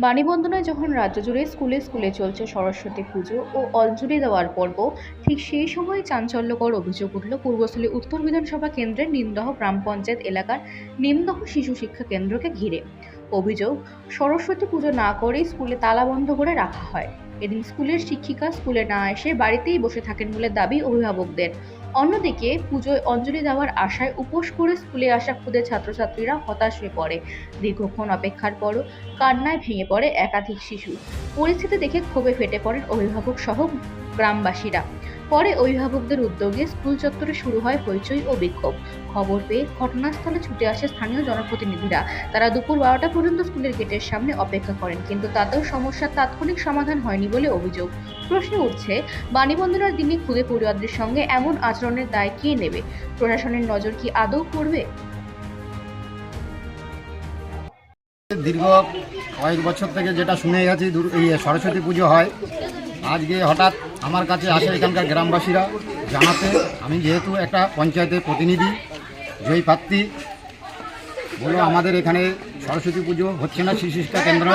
বাণীবন্দনায় যখন রাজ্য জুড়ে স্কুলে স্কুলে চলছে সরস্বতী পুজো ও অঞ্জলি দেওয়ার পর্ব, ঠিক সেই সময় চাঞ্চল্যকর অভিযোগ উঠল পূর্বস্থলী উত্তর বিধানসভা কেন্দ্রের নিমদহ গ্রাম পঞ্চায়েত এলাকার নিমদহ শিশু শিক্ষা কেন্দ্রকে ঘিরে। অভিযোগ, সরস্বতী পুজো না করেই স্কুলে তালা বন্ধ করে রাখা হয়। এদিন স্কুলের শিক্ষিকা স্কুলে না এসে বাড়িতেই বসে থাকেন বলে দাবি অভিভাবকদের। অন্যদিকে পুজোয় অঞ্জলি দেওয়ার আশায় উপোস করে স্কুলে আসা খুদে ছাত্রছাত্রীরা হতাশ হয়ে পড়ে। দীর্ঘক্ষণ অপেক্ষার পরও কান্নায় ভেঙে পড়ে একাধিক শিশু। পরিস্থিতি দেখে ক্ষোভে ফেটে পড়েন অভিভাবক সহ গ্রামবাসীরা। পরে অভিভাবকদের উদ্যোগে স্কুল চত্বরে শুরু হয় হইচই ও বিক্ষোভ। খবর পেয়ে ঘটনাস্থলে ছুটে আসে স্থানীয় জনপ্রতিনিধিরা। তারা দুপুর 12টা পর্যন্ত স্কুলের গেটের সামনে অপেক্ষা করেন, কিন্তু তাতেও সমস্যার তাৎক্ষণিক সমাধান হয়নি বলে অভিযোগ। প্রশ্ন উঠছে, বাণীবন্দনার দিনে খুদে পরিবারদের সঙ্গে এমন আচরণের দায় কে নেবে? প্রশাসনের নজর কি আদৌ পড়বে? দীর্ঘ কয়েক বছর থেকে যেটা শুনে গেছি এই সরস্বতী পুজো হয়, আজকে হঠাৎ আমার কাছে আসে এখানকার গ্রামবাসীরা জানাতে। আমি যেহেতু একটা পঞ্চায়েতের প্রতিনিধি, জয়ী প্রার্থী, বলো আমাদের এখানে সরস্বতী পুজো হচ্ছে না শিশু শিক্ষা কেন্দ্র।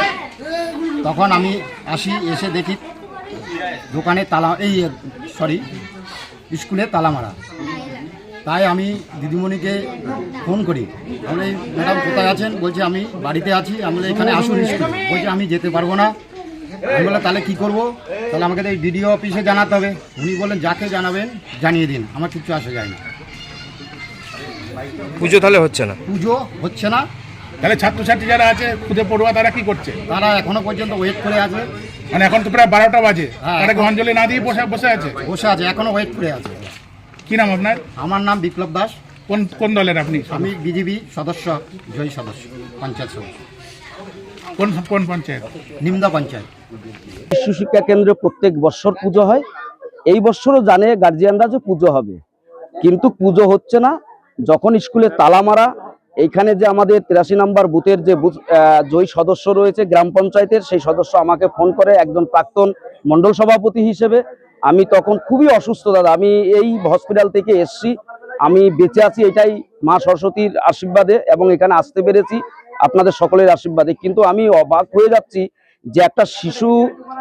তখন আমি আসি, এসে দেখি দোকানে তালা, স্কুলে তালা মারা। তাই আমি দিদিমণিকে ফোন করি, আমি ম্যাডাম কোথায় আছেন? বলছে আমি বাড়িতে আছি। আমি এখানে আসুন স্কুল। বলছে আমি যেতে পারবো না। আমি বললাম তাহলে কী করবো? তাহলে আমাকে এই ডিডিও অফিসে জানাতে হবে। উনি বললেন যাকে জানাবেন জানিয়ে দিন, আমার কিচ্ছু আসে যায় না। পুজো তাহলে হচ্ছে না? পুজো হচ্ছে না। তাহলে ছাত্রছাত্রী যারা আছে খুদে পড়ুয়া তারা কি করছে? তারা এখনো পর্যন্ত ওয়েট করে আছে। মানে এখন তো প্রায় 12টা বাজে, হ্যাঁ, তারা কি অঞ্জলি না দিয়ে বসে আছে? বসে আছে, এখনো ওয়েট করে আছে। কি নাম আপনার? আমার নাম বিপ্লব দাস। কোন দলের আপনি? আমি বিজেপি সদস্য, জয়ী সদস্য, পঞ্চায়েত সদস্য। কোন পঞ্চায়েত? নিমদা পঞ্চায়েত। শিশু শিক্ষা কেন্দ্রে প্রত্যেক বছর পুজো হয়। এই বছরও জানে গার্জিয়ানরা যে পুজো হবে, কিন্তু পুজো হচ্ছে না। যখন স্কুলে তালা মারা, এইখানে যে আমাদের 83 নম্বর বুথের যে জয়ী সদস্য রয়েছে গ্রাম পঞ্চায়েতের, সেই সদস্য আমাকে ফোন করে, একজন প্রাক্তন মণ্ডল সভাপতি হিসেবে। আমি তখন খুবই অসুস্থ দাদা, আমি এই হসপিটাল থেকে এসছি, আমি বেঁচে আছি এটাই মা সরস্বতীর আশীর্বাদে এবং এখানে আসতে পেরেছি আপনাদের সকলের আশীর্বাদে। কিন্তু আমি অবাক হয়ে যাচ্ছি যে একটা শিশু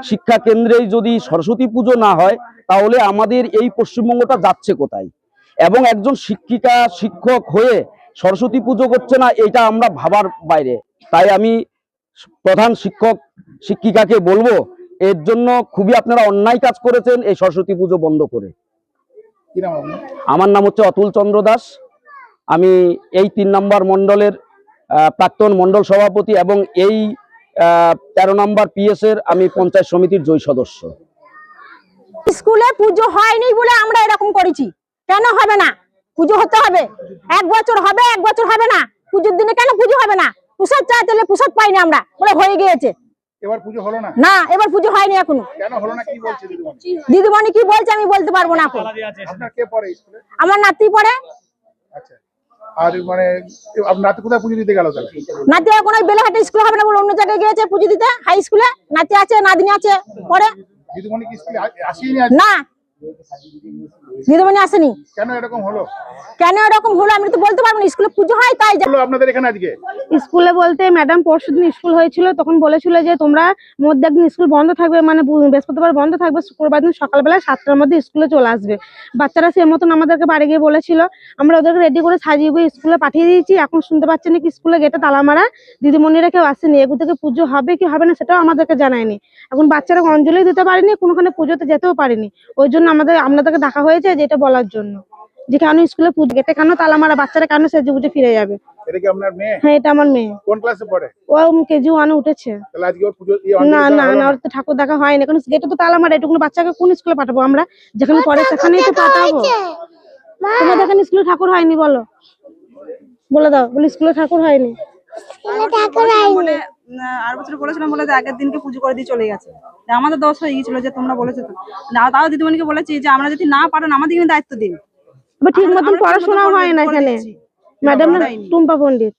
শিক্ষা কেন্দ্রেই যদি সরস্বতী পুজো না হয়, তাহলে আমাদের এই পশ্চিমবঙ্গটা যাচ্ছে কোথায়? এবং একজন শিক্ষিকা শিক্ষক হয়ে সরস্বতী পুজো করছে না, এটা আমরা ভাবার বাইরে। তাই আমি প্রধান শিক্ষক শিক্ষিকাকে বলবো, এর জন্য খুবই আপনারা অন্যায় কাজ করেছেন এই সরস্বতী পুজো বন্ধ করে। আমার নাম হচ্ছে অতুল চন্দ্র দাস। আমি এই 3 নম্বর মন্ডলের প্রাক্তন মন্ডল সভাপতি এবং এই 13 নম্বর পিএস এর আমি পঞ্চায়েত সমিতির জয়ী সদস্য। স্কুলে পুজো হয়নি বলে আমরা এরকম করেছি। কেন হবে না? পুজো হতে হবে। 1 বছর হবে, 1 বছর হবে না। পুজোর দিনে কেন পুজো হবে না? প্রসাদ চাইতে প্রসাদ পাইনি আমরা, বলে হয়ে গিয়েছে। এবার পুজো হলো না? না, এবার পুজো হয়নি এখনো। কেন হলো না কি বলছে দিদিমণি? দিদিমণি কি বলছে আমি বলতে পারবো না এখন। আপনার কে পড়ে স্কুলে? আমার নাতি পড়ে। আচ্ছা, আর মানে আপনার নাতি কোথায় পুজো দিতে গেল? তাহলে নাতি এখন ওই বেলেঘাটা স্কুলে হবে না বলে অন্য জায়গায় গিয়েছে পুজো দিতে, হাই স্কুলে। নাতি আছে, নাতনি আছে পড়ে। দিদিমণি কি স্কুলে আসেনি? না, দিদিমণি আসেনি। কেন এরকম হলো? কেন এরকম হলো আমি তো বলতে পারবো না। স্কুলে পুজো হয় তাই। আপনাদের এখানে আজকে স্কুলে বলতে ম্যাডাম পরশুদিন স্কুল হয়েছিল, তখন বলেছিল যে তোমরা মধ্যে একদিন স্কুল বন্ধ থাকবে, মানে বৃহস্পতিবার বন্ধ থাকবে, শুক্রবার দিন সকালবেলা 7টার মধ্যে স্কুলে চলে আসবে। বাচ্চারা সে মতন আমাদেরকে বাড়ি গিয়ে বলেছিল, আমরা ওদেরকে রেডি করে সাজিয়ে গিয়ে স্কুলে পাঠিয়ে দিয়েছি। এখন শুনতে পাচ্ছি নাকি স্কুলে গেটে তালা মারা, দিদিমণিরা কেউ আসেনি। এগুলো থেকে পুজো হবে কি হবে না সেটাও আমাদেরকে জানায়নি। এখন বাচ্চারা অঞ্জলি দিতে পারেনি, কোনোখানে পুজোতে যেতেও পারেনি। ওই জন্য আপনাদেরকে ডাকা হয়েছে যেটা বলার জন্য, যে কেন স্কুলে পুজো গেটে কেন তালা মারা, বাচ্চারা কেন সেজে গুজে ফিরে যাবে। এটা কি আপনার মেয়ে? হ্যাঁ, এটা আমার মেয়ে। কোন ক্লাসে পড়ে? ও কেজি 1 উঠেছে। তাহলে আজকে ওর পুজো না না না, ওর তো ঠাকুর দেখা হয়নি, কারণ গেটে তো তালা মারা। এটুকু বাচ্চাকে কোন স্কুলে পাঠাবো? আমরা যেখানে পড়ে সেখানেই তো পাঠাবো। তোমাদের এখানে স্কুলে ঠাকুর হয়নি বলো, বলে দাও, বলে স্কুলে ঠাকুর হয়নি। আর বছর বলেছিলাম বলে যে আগের দিনকে পুজো করে দিয়ে চলে গেছে। আমাদের দোষ হয়ে গিয়েছিল যে তোমরা বলেছো তো। তাও দিদিমণিকে বলেছি যে আমরা যদি না পারেন আমাদের কিন্তু দায়িত্ব দিন। ঠিক মতন পড়াশোনা হয় না এখানে। ম্যাডাম টুম্পা পণ্ডিত।